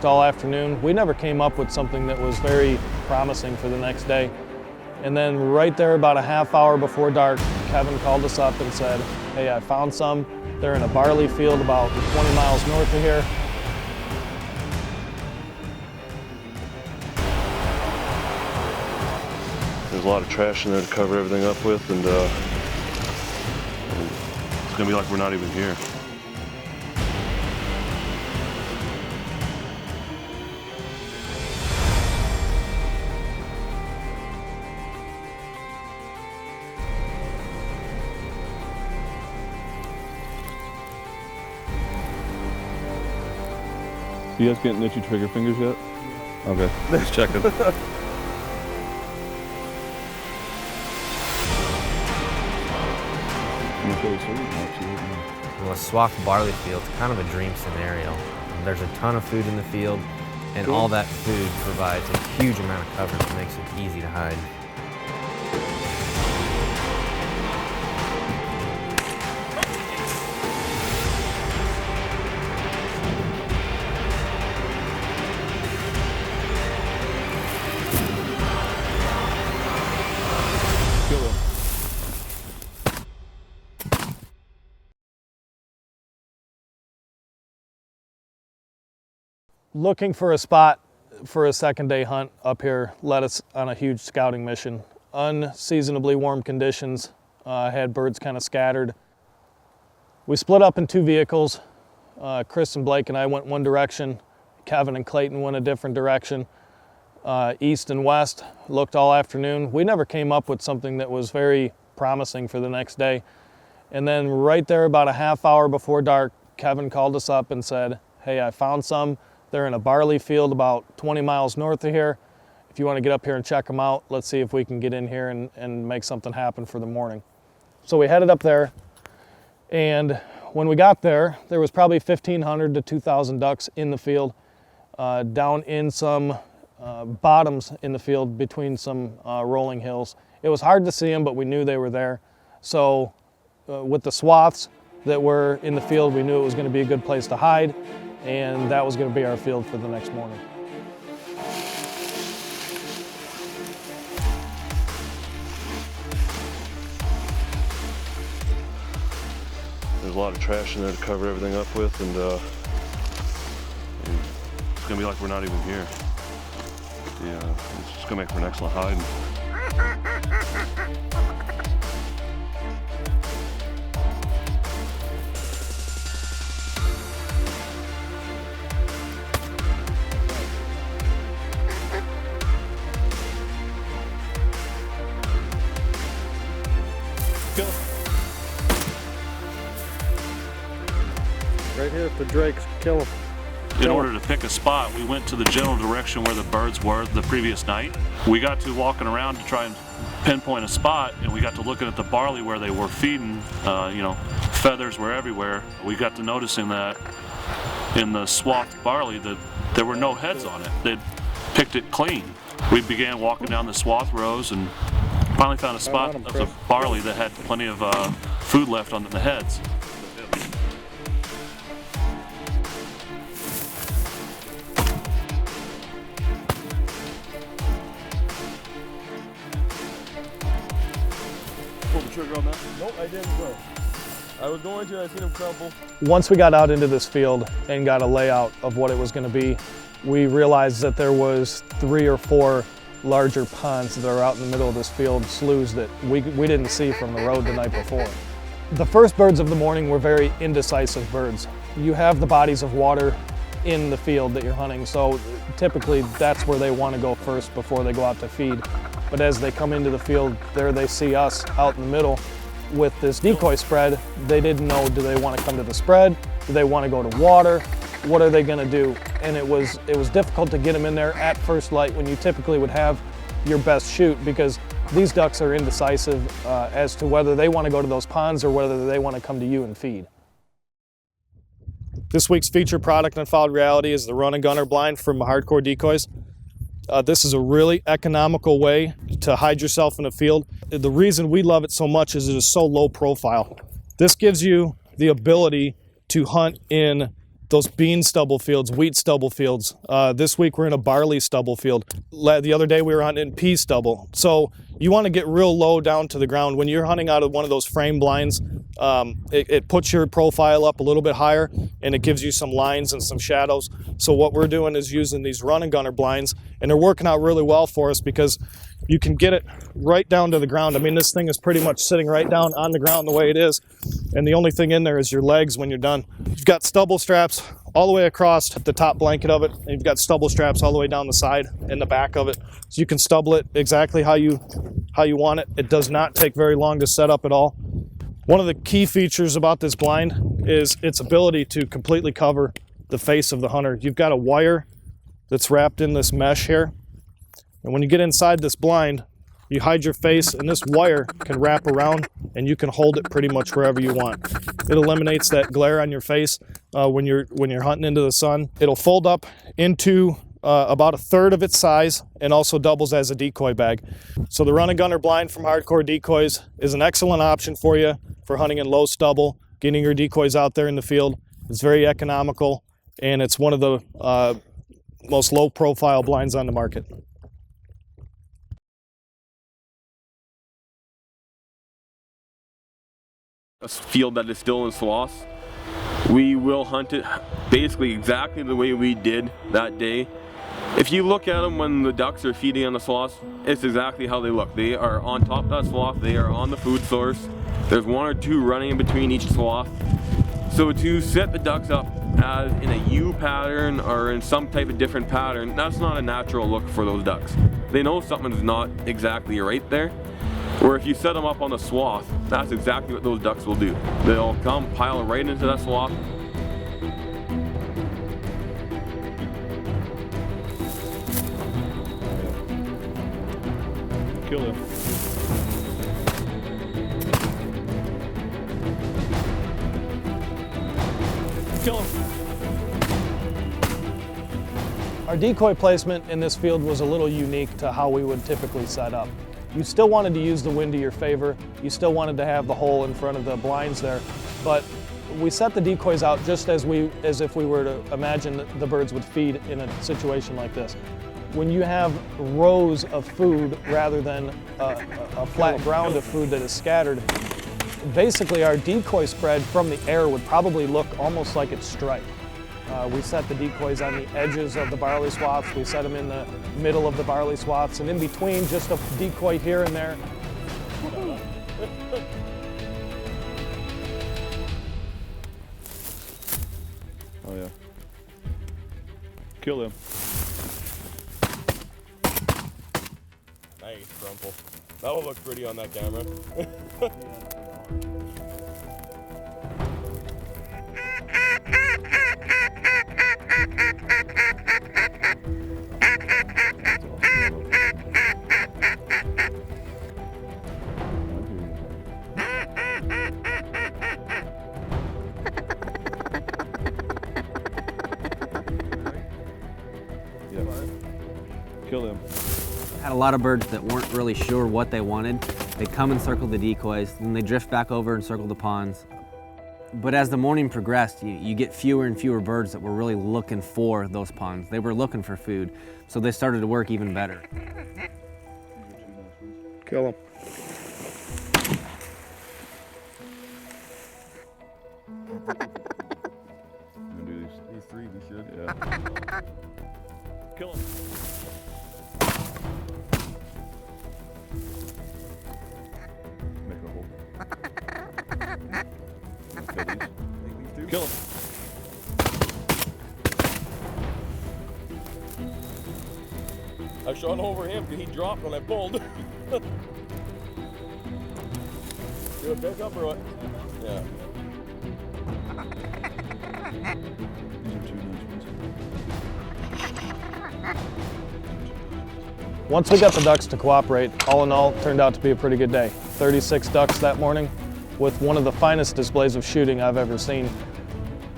looked all afternoon. We never came up with something that was very promising for the next day. And then right there about a half hour before dark, Kevin called us up and said, hey, I found some. They're in a barley field about 20 miles north of here. There's a lot of trash in there to cover everything up with, and it's gonna be like we're not even here. You guys getting itchy trigger fingers yet? Okay, just checking. Well, a swathed barley field's kind of a dream scenario. There's a ton of food in the field, and all that food provides a huge amount of cover that makes it easy to hide. Looking for a spot for a second day hunt up here led us on a huge scouting mission. Unseasonably warm conditions, had birds kind of scattered. We split up in 2 vehicles. Chris and Blake and I went one direction. Kevin and Clayton went a different direction. East and west, looked all afternoon. We never came up with something that was very promising for the next day. And then right there about a half hour before dark, Kevin called us up and said, hey, I found some. They're in a barley field about 20 miles north of here. If you want to get up here and check them out, let's see if we can get in here and make something happen for the morning. So we headed up there, and when we got there, there was probably 1,500 to 2,000 ducks in the field, down in some bottoms in the field between some rolling hills. It was hard to see them, but we knew they were there. So with the swaths that were in the field, we knew it was going to be a good place to hide, and that was going to be our field for the next morning. There's a lot of trash in there to cover everything up with, and it's gonna be like we're not even here. Yeah, it's just gonna make for an excellent hide. Go. Right here for drakes, kill them. In order to pick a spot, we went to the general direction where the birds were the previous night. We got to walking around to try and pinpoint a spot, and we got to looking at the barley where they were feeding. Feathers were everywhere. We got to noticing that in the swathed barley that there were no heads on it. They'd picked it clean. We began walking down the swath rows and finally found a spot of the barley that had plenty of food left on the heads. Pull the trigger on that? Nope, I didn't go. I was going to, I seen him crumple. Once we got out into this field and got a layout of what it was going to be, we realized that there was 3 or 4 larger ponds that are out in the middle of this field, sloughs that we didn't see from the road the night before. The first birds of the morning were very indecisive birds. You have the bodies of water in the field that you're hunting, so typically that's where they want to go first before they go out to feed. But as they come into the field, there they see us out in the middle with this decoy spread. They didn't know, do they want to come to the spread? Do they want to go to water? What are they going to do? And it was difficult to get them in there at first light when you typically would have your best shoot, because these ducks are indecisive as to whether they want to go to those ponds or whether they want to come to you and feed. This week's featured product on Fowled Reality is the Run and Gunner blind from Hardcore Decoys. This is a really economical way to hide yourself in a field. The reason we love it so much is it is so low profile. This gives you the ability to hunt in those bean stubble fields, wheat stubble fields. This week we're in a barley stubble field. The other day we were hunting pea stubble. So you want to get real low down to the ground. When you're hunting out of one of those frame blinds, it puts your profile up a little bit higher and it gives you some lines and some shadows. So what we're doing is using these run and gunner blinds, and they're working out really well for us because you can get it right down to the ground. I mean, this thing is pretty much sitting right down on the ground the way it is. And the only thing in there is your legs when you're done. You've got stubble straps all the way across the top blanket of it, and you've got stubble straps all the way down the side and the back of it. So you can stubble it exactly how you want it. It does not take very long to set up at all. One of the key features about this blind is its ability to completely cover the face of the hunter. You've got a wire that's wrapped in this mesh here. And when you get inside this blind, you hide your face and this wire can wrap around and you can hold it pretty much wherever you want. It eliminates that glare on your face when you're hunting into the sun. It'll fold up into about a third of its size and also doubles as a decoy bag. So the run and gunner blind from Hardcore Decoys is an excellent option for you for hunting in low stubble, getting your decoys out there in the field. It's very economical and it's one of the most low profile blinds on the market. A field that is still in Swaths. We will hunt it basically exactly the way we did that day. If you look at them when the ducks are feeding on the swaths, it's exactly how they look. They are on top of that swath, they are on the food source. There's one or two running in between each swath. So to set the ducks up as in a U pattern or in some type of different pattern, that's not a natural look for those ducks. They know something's not exactly right there. Where if you set them up on the swath, that's exactly what those ducks will do. They'll come pile right into that swath. Kill him. Kill him. Our decoy placement in this field was a little unique to how we would typically set up. You still wanted to use the wind to your favor. You still wanted to have the hole in front of the blinds there, but we set the decoys out just as if we were to imagine the birds would feed in a situation like this. When you have rows of food rather than a flat ground of food that is scattered, basically our decoy spread from the air would probably look almost like it's striped. We set the decoys on the edges of the barley swaths, we set them in the middle of the barley swaths, and in between just a decoy here and there. Oh yeah. Kill him. Nice, Crumple. That will look pretty on that camera. Kill him. Had a lot of birds that weren't really sure what they wanted. They come and circle the decoys, and they drift back over and circle the ponds. But as the morning progressed, you get fewer and fewer birds that were really looking for those ponds. They were looking for food, so they started to work even better. Kill him. Do these three, we should. Yeah. Kill him. Make a hole. Kill him. I shot over him because he dropped when I pulled. Do a pick up or what? Yeah. These are two nice ones. Once we got the ducks to cooperate, all in all, turned out to be a pretty good day. 36 ducks that morning with one of the finest displays of shooting I've ever seen.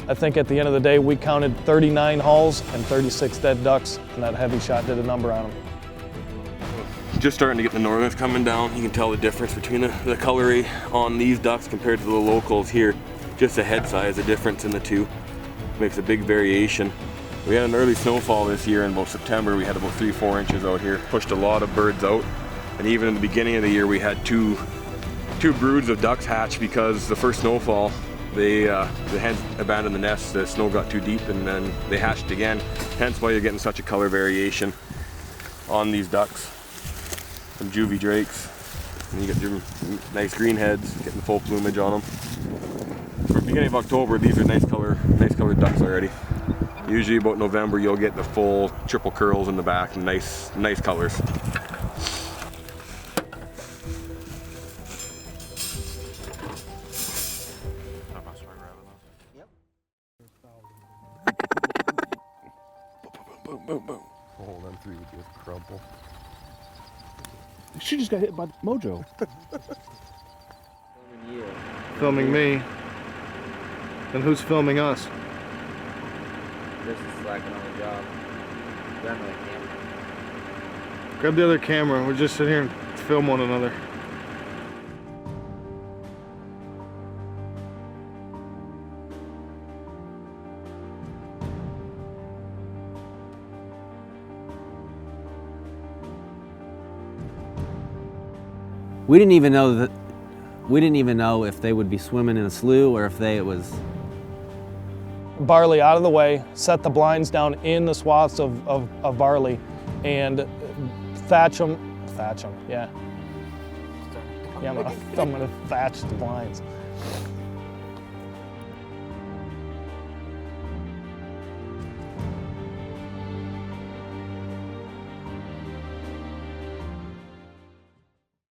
I think at the end of the day, we counted 39 hauls and 36 dead ducks, and that heavy shot did a number on them. Just starting to get the northerners coming down. You can tell the difference between the coloring on these ducks compared to the locals here. Just a head size, a difference in the two. makes a big variation. We had an early snowfall this year in about September. We had about 3-4 inches out here. Pushed a lot of birds out. And even in the beginning of the year, we had two broods of ducks hatch because the first snowfall, the hens abandoned the nest. The snow got too deep and then they hatched again. Hence why you're getting such a color variation on these ducks. Some juvie drakes. And you get your nice green heads, getting full plumage on them. For the beginning of October, these are nice colored ducks already. Usually about November, you'll get the full triple curls in the back and nice colors. Boom. Oh, them three would just crumple. She just got hit by Mojo. Filming me. And who's filming us? Chris is slacking on the job. Grab my camera. Grab the other camera. We're just sitting here and film one another. We didn't even know if they would be swimming in a slough or if it was. Barley out of the way, set the blinds down in the swaths of barley, and thatch them, yeah. Yeah, I'm gonna thatch the blinds.